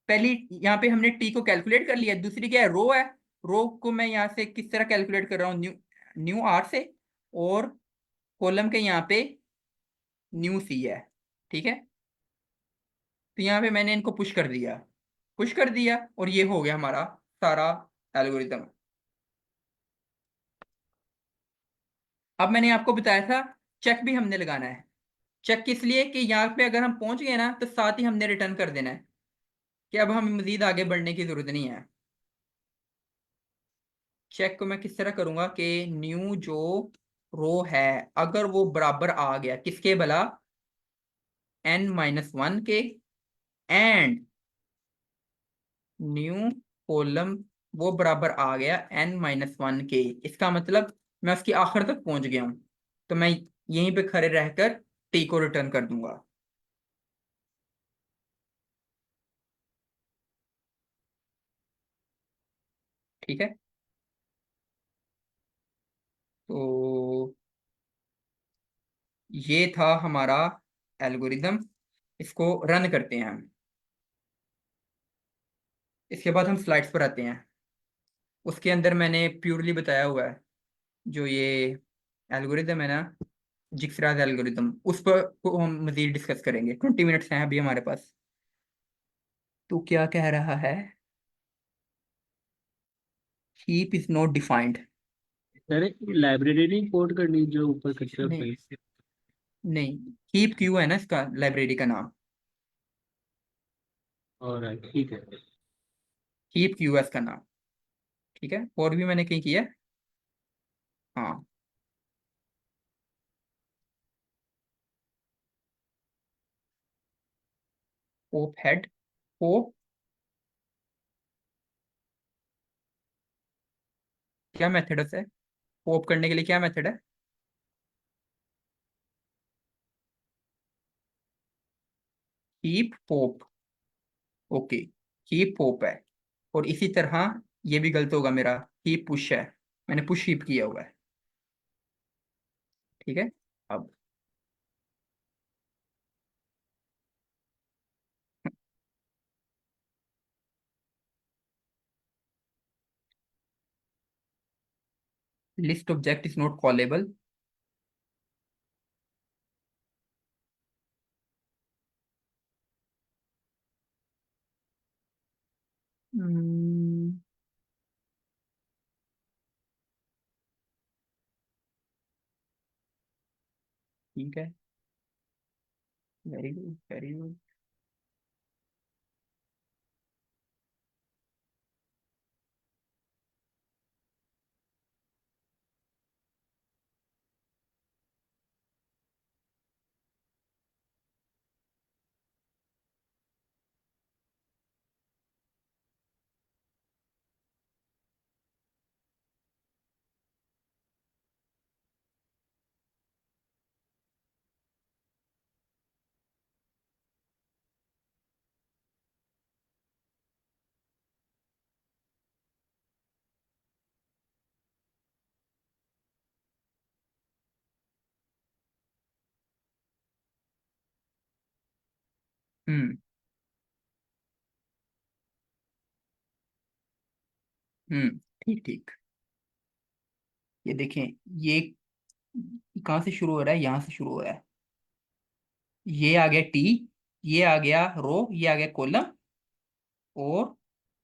पहली यहाँ पे हमने टी को कैलकुलेट कर लिया, दूसरी क्या है, रो है। रो को मैं यहाँ से किस तरह कैलकुलेट कर रहा हूँ, न्यू न्यू आर से, और कॉलम के यहाँ पे न्यू सी है। ठीक है, तो यहाँ पे मैंने इनको पुश कर दिया, और ये हो गया हमारा सारा एल्गोरिदम। अब मैंने आपको बताया था चेक भी हमने लगाना है। चेक किस लिए, कि यहाँ पे अगर हम पहुंच गए ना, तो साथ ही हमने रिटर्न कर देना है कि अब हमें मजीद आगे बढ़ने की जरूरत नहीं है। चेक को मैं किस तरह करूंगा कि न्यू जो रो है, अगर वो बराबर आ गया किसके भला, n-1 के, एंड न्यू कॉलम वो बराबर आ गया n-1 के, इसका मतलब मैं उसकी आखिर तक पहुंच गया हूं, तो मैं यहीं पे खड़े रहकर टी को रिटर्न कर दूंगा। ठीक है, तो ये था हमारा एल्गोरिदम, इसको रन करते हैं हम, इसके बाद हम स्लाइड्स पर आते हैं। उसके अंदर मैंने प्योरली बताया हुआ है जो ये एल्गोरिदम है ना, जिक्सराज एल्गोरिदम, उस पर को हम मजीद डिस्कस करेंगे, 20 मिनट्स हैं अभी हमारे पास। तो क्या कह रहा है, हीप इज नॉट डिफाइंड। अरे लाइब्रेरी नहीं कोड करनी जो ऊपर करते नहीं हैं। नहीं, हीप क्यों है ना इसका लाइब्रेरी का नाम। और ठीक है। हीप क्यों है इसका नाम। ठीक है, और भी मैंने कहीं किया है। हाँ, पोप हेड, पोप क्या मेथड है उसे पोप करने के लिए, क्या मेथड है। Heap pope, okay, heap pope है। और इसी तरह ये भी गलत होगा मेरा, हीप पुश है, मैंने पुश हीप किया हुआ है। ठीक है, अब list object is not callable. ठीक है, वेरी गुड वेरी गुड। हम्म ठीक ठीक। ये देखें, ये कहाँ से शुरू हो रहा है, यहाँ से शुरू हो रहा है। ये आ गया टी, ये आ गया रो, ये आ गया कॉलम, और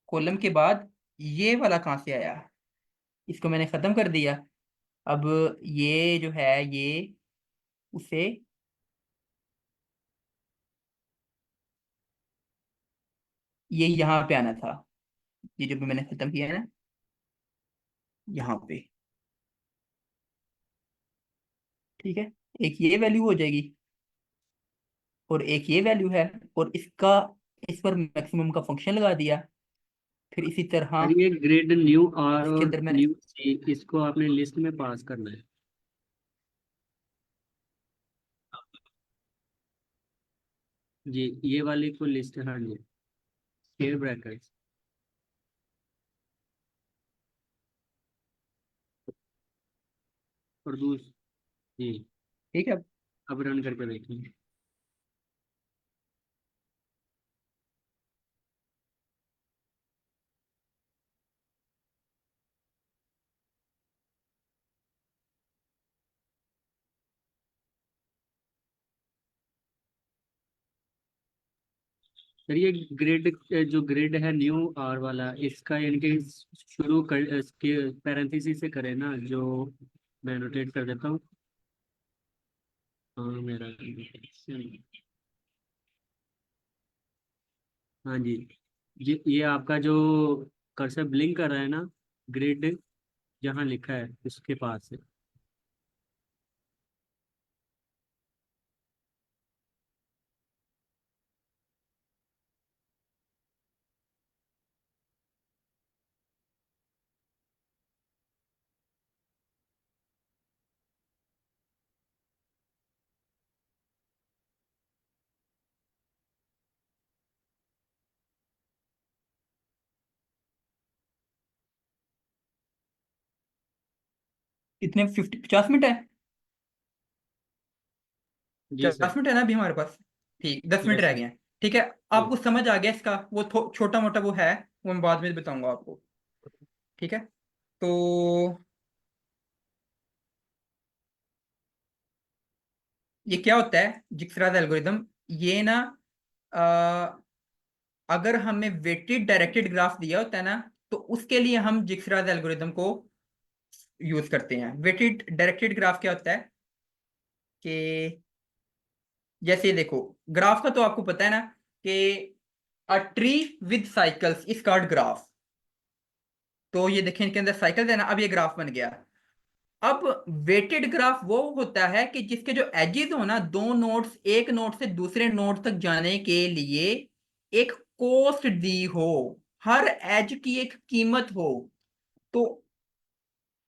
कॉलम के बाद ये वाला कहाँ से आया, इसको मैंने खत्म कर दिया। अब ये जो है ये उसे, ये यहाँ पे आना था, ये जो भी मैंने खत्म किया है ना, यहाँ पे। ठीक है, एक ये वैल्यू हो जाएगी और एक ये वैल्यू है, और इसका, इस पर मैक्सिमम का फंक्शन लगा दिया। फिर इसी तरह और ये ग्रेड न्यू आर इसके और अंदर मैंने, न्यू सी इसको आपने लिस्ट में पास करना है। जी ये वाली को लिस्ट, हाँ जी, स्क्वायर ब्रैकेट्स। और जी ठीक है। अब रन करके देखेंगे। सर ये ग्रिड, जो ग्रिड है न्यू आर वाला, इसका यानी कि शुरू कर इसके पैरेंथेसिस से करें ना, जो मैं रोटेट कर देता हूँ। हाँ मेरा, हाँ जी, ये आपका जो कर्सर ब्लिंक कर रहा है ना, ग्रिड जहाँ लिखा है उसके पास है। इतने 50 50 मिनट है, जी सर। 50 मिनट है ना अभी हमारे पास। ठीक, 10 मिनट यस रह सर। गए हैं। ठीक है, जी आपको समझ आ गया इसका, वो छोटा मोटा वो है, वो मैं बाद में बताऊंगा आपको। ठीक है, तो ये क्या होता है जिक्सराज एल्गोरिदम, ये ना, अगर हमें वेटेड डायरेक्टेड ग्राफ दिया होता है ना, तो उसके लिए हम जिग्सराज एल्गोरिदम को यूज करते हैं। वेटेड डायरेक्टेड ग्राफ क्या होता है कि जैसे देखो, ग्राफ का तो आपको पता है ना कि a tree with cycles is called graph. तो ये देखें, इनके अंदर साइकिल है ना, अब ये ग्राफ बन गया। अब वेटेड ग्राफ वो होता है कि जिसके जो एजेस हो ना, दो नोड्स एक नोड से दूसरे नोड तक जाने के लिए एक कॉस्ट दी हो, हर एज की एक कीमत हो। तो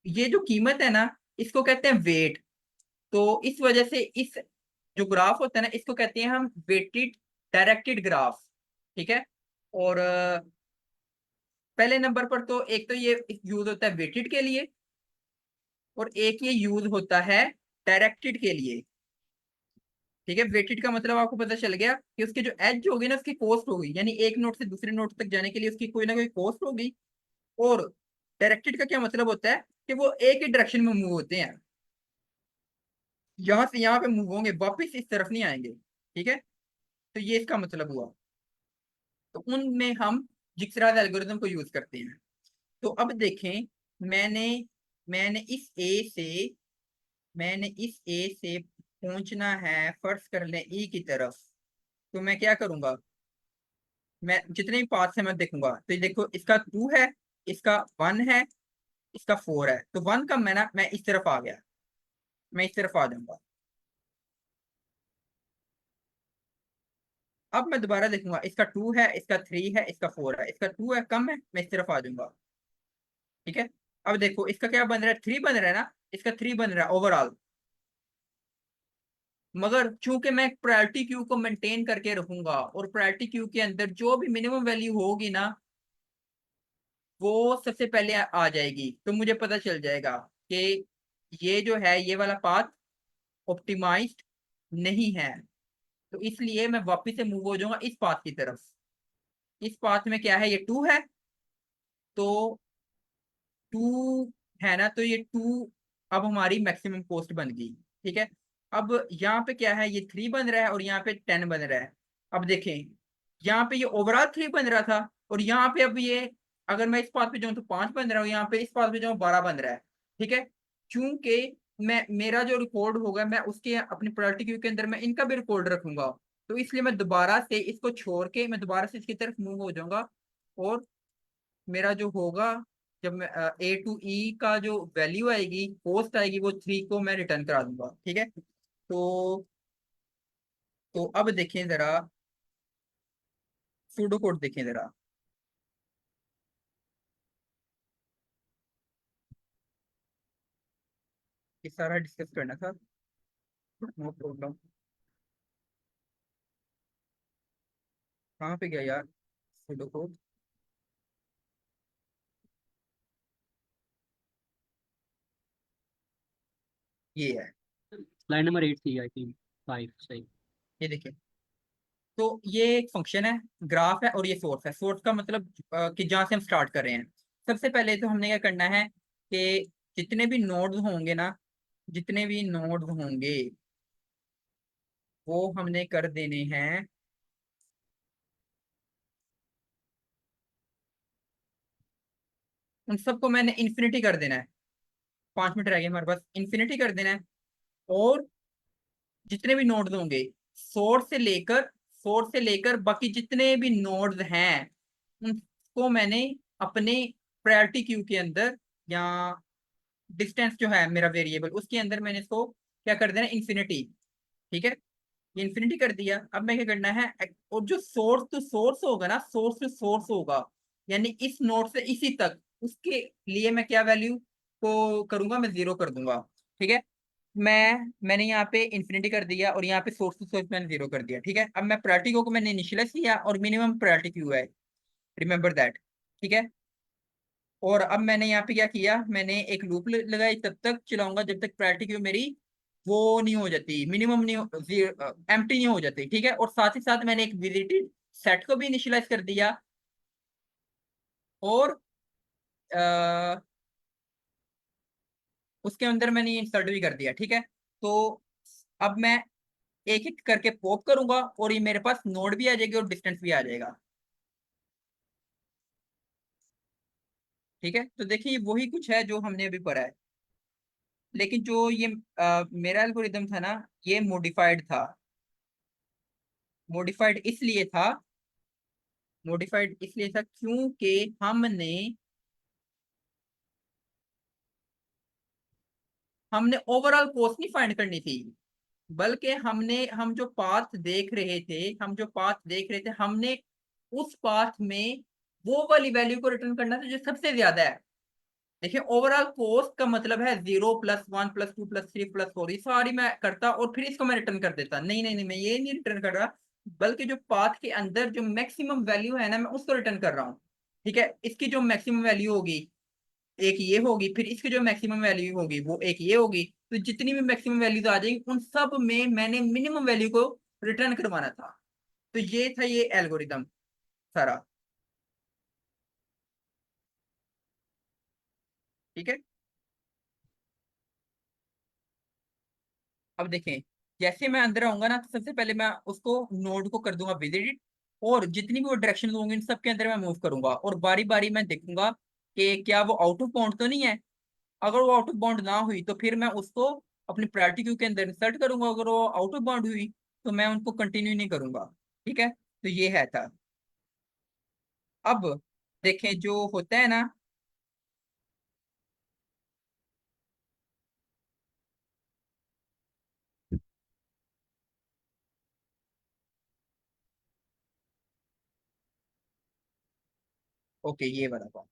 ये जो कीमत है ना, इसको कहते हैं वेट। तो इस वजह से इस जो ग्राफ होता है ना, इसको कहते हैं हम वेटेड डायरेक्टेड ग्राफ। ठीक है। और पहले नंबर पर तो एक तो ये यूज होता है वेटेड के लिए, और एक ये यूज होता है डायरेक्टेड के लिए। ठीक है। वेटेड का मतलब आपको पता चल गया कि उसकी जो एज होगी ना, उसकी कॉस्ट होगी, यानी एक नोड से दूसरे नोड तक जाने के लिए उसकी कोई ना कोई कॉस्ट होगी। और डायरेक्टेड का क्या मतलब होता है कि वो एक ही डायरेक्शन में मूव होते हैं, यहां से यहाँ पे मूव होंगे, वापस इस तरफ नहीं आएंगे। ठीक है। तो ये इसका मतलब हुआ। तो उनमें हम जिग्सराज एल्गोरिथम को यूज करते हैं। तो अब देखें, मैंने मैंने इस ए से मैंने इस ए से पहुंचना है, फर्ज कर लें ई की तरफ। तो मैं क्या करूंगा, मैं जितने भी पाथ है मैं देखूंगा। तो ये देखो, इसका 2 है, इसका 1 है, इसका 4 है। तो 1 का मैं इस तरफ आ गया, मैं इस तरफ आ जाऊंगा। अब मैं दोबारा देखूंगा, इसका 2 है, इसका 3 है, इसका 4 है, इसका 2 है, कम है, मैं इस तरफ आ जाऊंगा। ठीक है। अब देखो, इसका क्या बन रहा है, 3 बन रहा है ना, इसका 3 बन रहा है ओवरऑल। मगर चूंकि मैं प्रायोरिटी क्यू को मेंटेन करके रखूंगा, और प्रायोरिटी क्यू के अंदर जो भी मिनिमम वैल्यू होगी ना, वो सबसे पहले आ जाएगी। तो मुझे पता चल जाएगा कि ये जो है, ये वाला पाथ ऑप्टिमाइज्ड नहीं है। तो इसलिए मैं वापस से मूव हो जाऊंगा इस पाथ की तरफ। इस पाथ में क्या है, ये 2 है। तो 2 है ना, तो ये 2 अब हमारी मैक्सिमम कॉस्ट बन गई। ठीक है। अब यहाँ पे क्या है, ये 3 बन रहा है, और यहाँ पे 10 बन रहा है। अब देखें, यहाँ पे ये ओवरऑल 3 बन रहा था, और यहाँ पे अब ये, अगर मैं इस पाथ पे जाऊँ तो 5 बन रहा हूँ, यहाँ पे इस पाथ पे जाऊँ 12 बन रहा है। ठीक है। चूंकि मैं, मेरा जो रिकॉर्ड होगा, मैं उसके अपनी प्रायोरिटी क्यू के अंदर मैं इनका भी रिकॉर्ड रखूंगा। तो इसलिए मैं दोबारा से इसको छोड़ के मैं दोबारा से इसकी तरफ मूव हो जाऊंगा। और मेरा जो होगा, जब मैं ए टू ई का जो वैल्यू आएगी, पोस्ट आएगी, वो 3 को मैं रिटर्न करा दूंगा। ठीक है। तो अब देखें जरा, सूडो कोड देखें जरा। ये सारा डिस्कस करना था, नो प्रॉब्लम। कहाँ पे गया यार सूडो कोड? ये है। स्लाइड नंबर 8 थी, आई थिंक 5 सही। ये देखिए, तो ये एक फंक्शन है, ग्राफ है, और ये सोर्स है। सोर्स का मतलब कि जहाँ से हम स्टार्ट कर रहे हैं। सबसे पहले तो हमने क्या करना है कि जितने भी नोड्स होंगे ना, जितने भी नोड्स होंगे, वो हमने कर देने हैं, उन सबको मैंने इन्फिनिटी कर देना है। 5 मिनट रह गए हमारे पास, इन्फिनिटी कर देना है। और जितने भी नोड्स होंगे, सोर्स से लेकर बाकी जितने भी नोड्स हैं, उनको मैंने अपने प्रायोरिटी क्यू के अंदर, या डिस्टेंस जो है मेरा वेरिएबल, उसके अंदर मैंने इसको क्या कर देना, इन्फिनिटी। ठीक है। ये इन्फिनिटी कर दिया। अब मैं क्या करना है, और जो सोर्स टू सोर्स होगा ना, सोर्स टू सोर्स होगा, यानी इस नोड से इसी तक, उसके लिए मैं क्या वैल्यू को करूंगा, मैं 0 कर दूंगा। ठीक है। मैंने यहाँ पे इन्फिनिटी कर दिया, और यहाँ पे सोर्स टू सोर्स मैंने 0 कर दिया। ठीक है। अब मैं प्रायोरिटी को मैंने इनिशियलाइज किया, और मिनिमम प्रायोरिटी क्यू है, रिमेंबर दैट। ठीक है। और अब मैंने यहाँ पे क्या किया, मैंने एक लूप लगाई, तब तक चलाऊंगा जब तक प्रायोरिटी क्यू मेरी वो नहीं हो जाती, मिनिमम नहीं हो, एम्प्टी नहीं हो जाती। ठीक है। और साथ ही साथ मैंने एक विजिटेड सेट को भी इनिशियलाइज कर दिया, और अ, उसके अंदर मैंने इंसर्ट भी कर दिया। ठीक है। तो अब मैं एक एक करके पॉप करूंगा, और ये मेरे पास नोड भी आ जाएगी और डिस्टेंस भी आ जाएगा। ठीक है, तो देखिए वही कुछ है जो हमने अभी पढ़ा है, लेकिन जो ये मेरा एल्गोरिदम था ना, ये मॉडिफाइड था। मॉडिफाइड इसलिए था, मॉडिफाइड इसलिए था क्योंकि हमने ओवरऑल कॉस्ट नहीं फाइंड करनी थी, बल्कि हम जो पाथ देख रहे थे, हमने उस पाथ में वो वाली वैल्यू को रिटर्न करना था जो सबसे ज्यादा है। देखिए ओवरऑल कॉस्ट का मतलब है 0 +1 +2 +3 +4, ये सारी मैं करता और फिर इसको मैं रिटर्न कर देता। नहीं नहीं नहीं, मैं ये नहीं रिटर्न कर रहा, बल्कि जो पाथ के अंदर जो मैक्सिमम वैल्यू है ना, मैं उसको रिटर्न कर रहा हूँ। ठीक है, इसकी जो मैक्सिमम वैल्यू होगी एक ये होगी, फिर इसकी जो मैक्सिमम वैल्यू होगी वो एक ये होगी, तो जितनी भी मैक्सिमम वैल्यूज आ जाएगी उन सब में मैंने मिनिमम वैल्यू को रिटर्न करवाना था। तो ये था ये एल्गोरिदम सारा। ठीक है, अब देखें, जैसे मैं अंदर आऊंगा ना, तो सबसे पहले मैं उसको नोड को कर दूंगा विजिट, और जितनी भी वो डायरेक्शन होंगी इन सब के अंदर मैं मूव करूंगा, और बारी बारी मैं देखूंगा कि क्या वो आउट ऑफ बाउंड तो नहीं है। अगर वो आउट ऑफ बाउंड ना हुई तो फिर मैं उसको अपनी प्रायोरिटी क्यू के अंदर इंसर्ट करूंगा, अगर वो आउट ऑफ बाउंड हुई तो मैं उनको कंटिन्यू नहीं करूंगा। ठीक है, तो ये है था। अब देखें जो होता है ना, ओके ये वाला बात,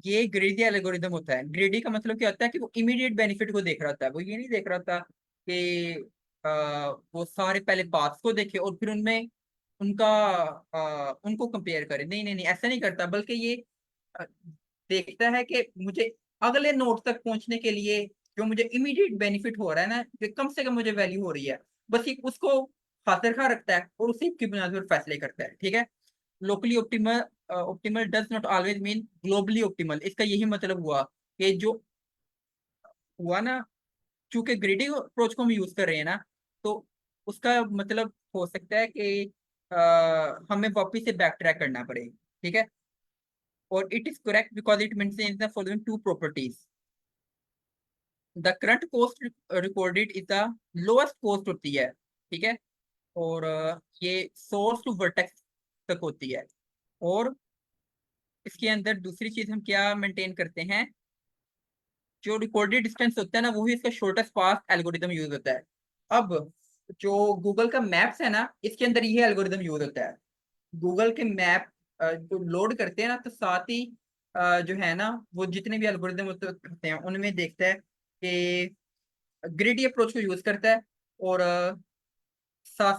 ये ग्रेडी एल्गोरिदम होता है। ग्रेडी का मतलब क्या होता है कि वो इमीडिएट बेनिफिट को देख रहा होता है, वो ये नहीं देख रहा था कि वो सारे पहले पाथ्स को देखे और फिर उनमें उनका उनको कंपेयर करे। नहीं नहीं नहीं, ऐसा नहीं करता, बल्कि ये अ, देखता है कि मुझे अगले नोड तक पहुंचने के लिए जो मुझे इमीडिएट बेनिफिट हो रहा है ना, कि कम से कम मुझे वैल्यू हो रही है, बस एक उसको खातिर खा रखता है और उसी की बुनियाद पर फैसले करता है। ठीक है, locally optimal optimal does not always mean globally optimal. इसका यही मतलब हुआ कि जो हुआ ना, चूंकि ग्रेडिंग अप्रोच को हम यूज कर रहे हैं ना, तो उसका मतलब हो सकता है कि हमें वापस से बैक ट्रैक करना पड़े। ठीक है, और it is correct because it maintains the following two properties. The current cost recorded is the lowest cost होती है। ठीक है, और ये सोर्स टू वर्टेक्स तक होती है। और इसके अंदर दूसरी चीज हम क्या मेंटेन करते हैं, जो रिकॉर्डेड डिस्टेंस होता है ना, वही इसका शॉर्टेस्ट पाथ एल्गोरिदम यूज होता है। अब जो गूगल का मैप्स है ना, इसके अंदर ये एल्गोरिदम यूज होता है। गूगल के मैप जो लोड करते हैं ना, तो साथ ही जो है ना, वो जितने भी एल्गोरिदम होते हैं उनमें देखता है कि ग्रिडी अप्रोच को यूज करता है, और साथ